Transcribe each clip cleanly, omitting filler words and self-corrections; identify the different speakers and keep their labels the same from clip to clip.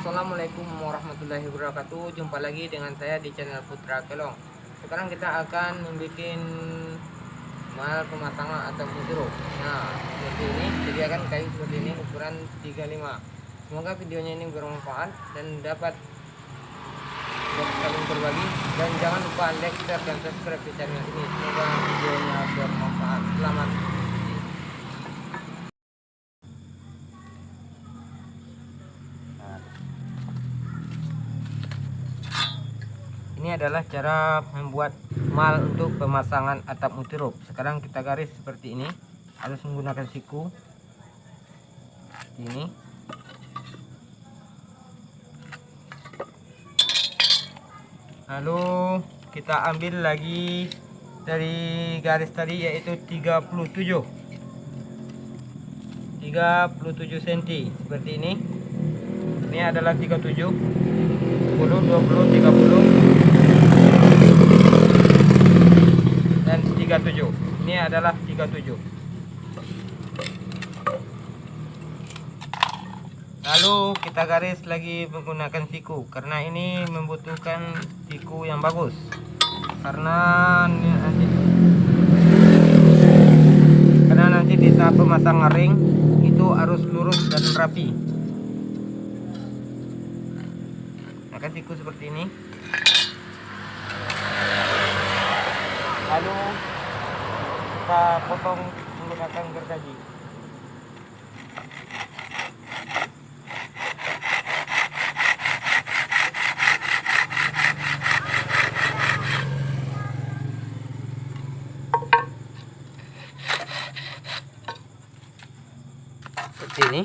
Speaker 1: Assalamualaikum warahmatullahi wabarakatuh. Jumpa lagi dengan saya di channel Putra Kelong. Sekarang kita akan membuat mal pemasangan atau sirup. Nah, seperti ini, sediakan kayu seperti ini ukuran 35. Semoga videonya ini bermanfaat dan dapat saling berbagi, dan jangan lupa like, share, dan subscribe di channel ini. Semoga videonya bermanfaat. Selamat. Ini adalah cara membuat mal untuk pemasangan atap multiroom. Sekarang kita garis seperti ini, harus menggunakan siku seperti ini. Lalu kita ambil lagi dari garis tadi, yaitu 37 cm seperti ini. Ini adalah 37, 10, 20, 30 dan 37. Ini adalah 37. Lalu kita garis lagi menggunakan siku, karena ini membutuhkan siku yang bagus, karena nanti di saat pemasangan ring itu harus lurus dan rapi. Maka siku seperti ini. Lalu kita potong menggunakan gergaji. Seperti ini.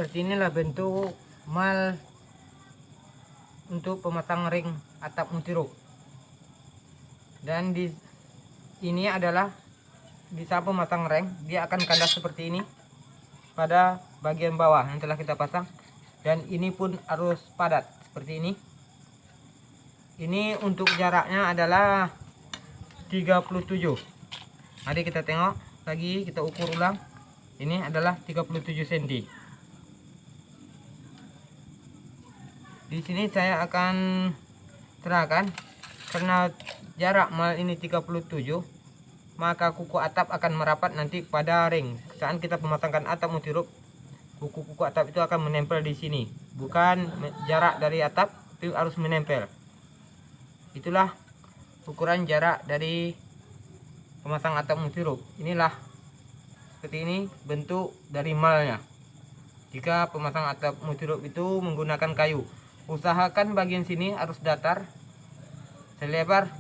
Speaker 1: Seperti inilah bentuk mal untuk pemasang ring atap multiroof. Dan ini adalah di saat pemasang ring, dia akan kandas seperti ini pada bagian bawah yang telah kita pasang. Dan ini pun harus padat seperti ini. Ini untuk jaraknya adalah 37. Mari kita tengok lagi, kita ukur ulang. Ini adalah 37 cm. Di sini saya akan terangkan, karena jarak mal ini 37, maka kuku atap akan merapat nanti pada ring. Saat kita memasangkan atap multiroof, kuku-kuku atap itu akan menempel di sini, bukan jarak dari atap, tapi harus menempel. Itulah ukuran jarak dari pemasang atap multiroof. Inilah seperti ini bentuk dari malnya. Jika pemasang atap multiroof itu menggunakan kayu, usahakan bagian sini harus datar selebar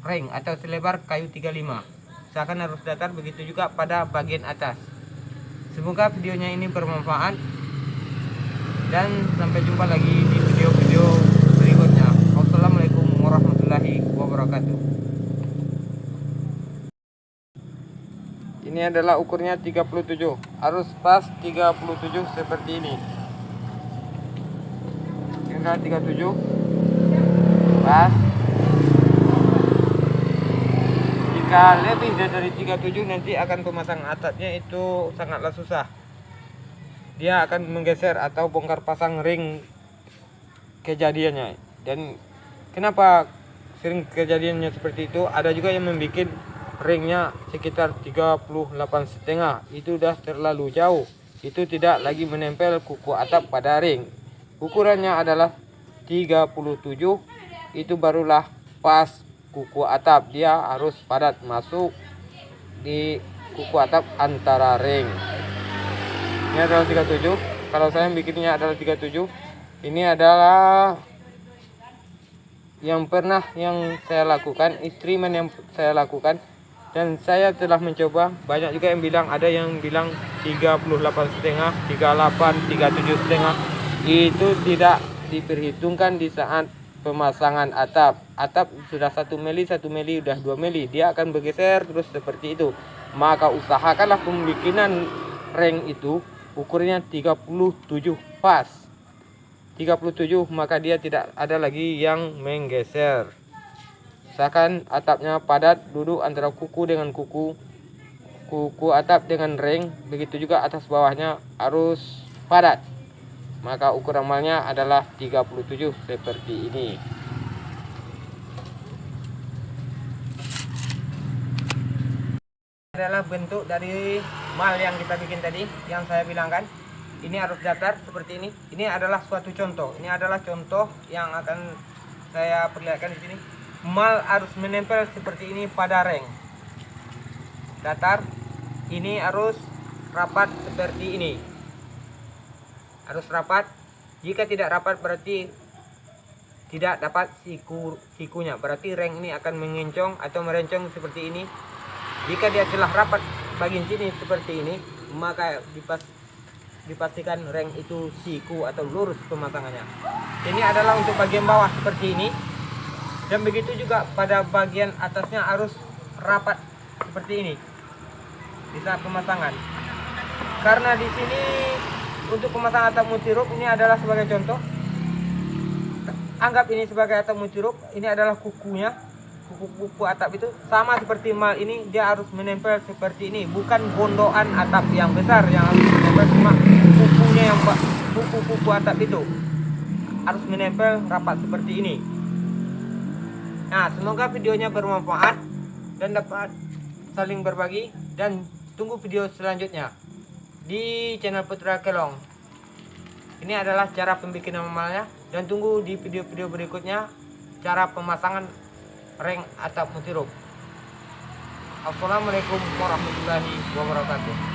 Speaker 1: ring atau selebar kayu 35. Usahakan harus datar, begitu juga pada bagian atas. Semoga videonya ini bermanfaat, dan sampai jumpa lagi di video-video berikutnya. Wassalamualaikum warahmatullahi wabarakatuh. Ini adalah ukurnya 37, harus pas 37 seperti ini. 37 pas. Jika lebih dari 37 nanti akan pemasang atapnya itu sangatlah susah. Dia akan menggeser atau bongkar pasang ring kejadiannya. Dan kenapa sering kejadiannya seperti itu? Ada juga yang membuat ringnya sekitar 38,5. Itu udah terlalu jauh. Itu tidak lagi menempel kuku atap pada ring. Ukurannya adalah 37, itu barulah pas kuku atap. Dia harus padat masuk di kuku atap antara ring. Ini adalah 37. Kalau saya bikinnya adalah 37. Ini adalah yang saya lakukan, instrumen yang saya lakukan, dan saya telah mencoba. Banyak juga yang bilang, ada yang bilang 38,5, 38, 37,5. Itu tidak diperhitungkan di saat pemasangan atap. Atap sudah 1 mili, 1 mili, udah 2 mili, dia akan bergeser terus seperti itu. Maka usahakanlah pembikinan ring itu ukurnya 37 pas. 37, maka dia tidak ada lagi yang menggeser. Usahakan atapnya padat, duduk antara kuku dengan kuku, kuku atap dengan ring, begitu juga atas bawahnya harus padat. Maka ukuran malnya adalah 37 seperti ini. Adalah bentuk dari mal yang kita bikin tadi, yang saya bilangkan. Ini harus datar seperti ini. Ini adalah suatu contoh. Ini adalah contoh yang akan saya perlihatkan di sini. Mal harus menempel seperti ini pada ring. Datar. Ini harus rapat seperti ini. Harus rapat. Jika tidak rapat berarti tidak dapat sikunya. Berarti ring ini akan mengencong atau merencong seperti ini. Jika dia telah rapat bagian sini seperti ini, maka dipastikan ring itu siku atau lurus pemasangannya. Ini adalah untuk bagian bawah seperti ini. Dan begitu juga pada bagian atasnya harus rapat seperti ini di saat pemasangan. Karena di sini untuk pemasangan atap multiroof ini adalah sebagai contoh. Anggap ini sebagai atap multiroof. Ini adalah kukunya. Kuku atap itu sama seperti mal ini, dia harus menempel seperti ini, bukan bondokan atap yang besar yang harus menempel, cuma kukunya yang kuku atap itu harus menempel rapat seperti ini. Nah, semoga videonya bermanfaat dan dapat saling berbagi, dan tunggu video selanjutnya di channel Putra Kelong. Ini adalah cara pembikinan malnya, dan tunggu di video-video berikutnya cara pemasangan ring atap multiroof. Assalamualaikum warahmatullahi wabarakatuh.